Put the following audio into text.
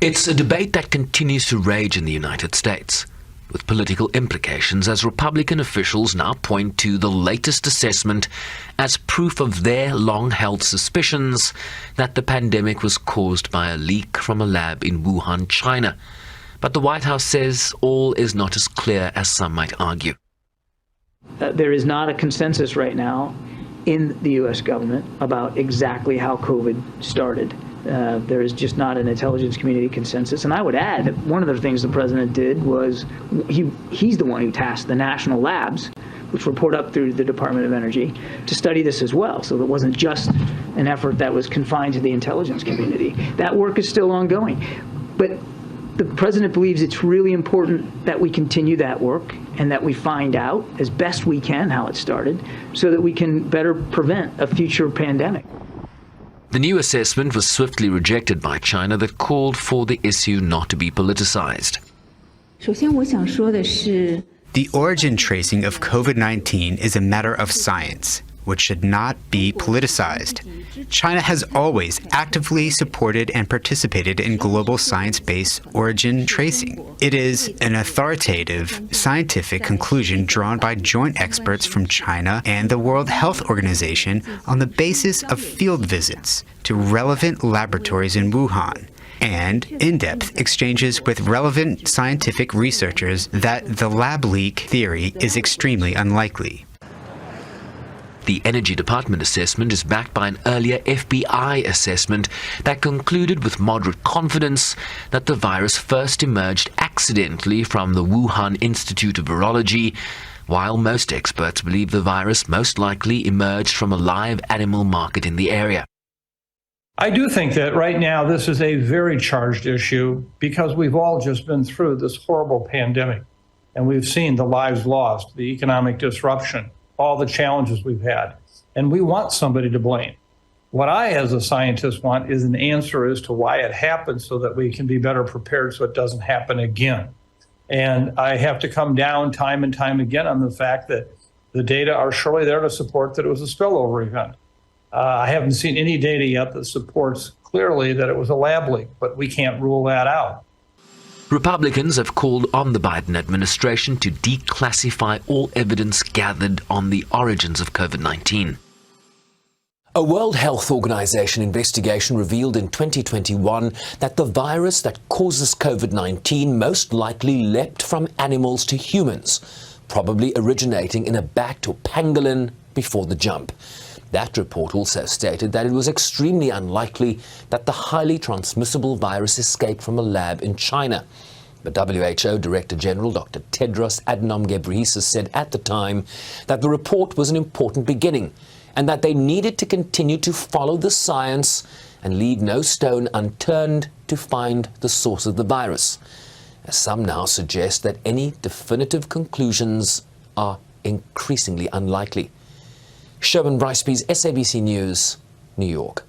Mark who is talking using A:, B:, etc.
A: It's a debate that continues to rage in the United States, with political implications as Republican officials now point to the latest assessment as proof of their long-held suspicions that the pandemic was caused by a leak from a lab in Wuhan, China. But the White House says all is not as clear as some might argue.
B: There is not a consensus right now in the U.S. government about exactly how COVID started. There is just not an intelligence community consensus. And I would add that one of the things the president did was he's the one who tasked the national labs, which report up through the Department of Energy, to study this as well. So it wasn't just an effort that was confined to the intelligence community. That work is still ongoing. But the president believes it's really important that we continue that work and that we find out as best we can how it started so that we can better prevent a future pandemic.
A: The new assessment was swiftly rejected by China that called for the issue not to be politicized.
C: 首先我想说的是
D: The origin tracing of COVID-19 is a matter of science, which should not be politicized. China has always actively supported and participated in global science-based origin tracing. It is an authoritative, scientific conclusion drawn by joint experts from China and the World Health Organization on the basis of field visits to relevant laboratories in Wuhan and in-depth exchanges with relevant scientific researchers that the lab leak theory is extremely unlikely.
A: The Energy Department assessment is backed by an earlier FBI assessment that concluded with moderate confidence that the virus first emerged accidentally from the Wuhan Institute of Virology, while most experts believe the virus most likely emerged from a live animal market in the area.
E: I do think that right now this is a very charged issue because we've all just been through this horrible pandemic and we've seen the lives lost, the economic disruption, all the challenges we've had, and we want somebody to blame. What I, as a scientist, want is an answer as to why it happened so that we can be better prepared so it doesn't happen again. And I have to come down time and time again on the fact that the data are surely there to support that it was a spillover event. I haven't seen any data yet that supports clearly that it was a lab leak, but we can't rule that out.
A: Republicans have called on the Biden administration to declassify all evidence gathered on the origins of COVID-19.
F: A World Health Organization investigation revealed in 2021 that the virus that causes COVID-19 most likely leapt from animals to humans, probably originating in a bat or pangolin before the jump. That report also stated that it was extremely unlikely that the highly transmissible virus escaped from a lab in China. The WHO Director General, Dr. Tedros Adhanom Ghebreyesus, said at the time that the report was an important beginning and that they needed to continue to follow the science and leave no stone unturned to find the source of the virus, as some now suggest that any definitive conclusions are increasingly unlikely. Sherman Briceby's SABC News, New York.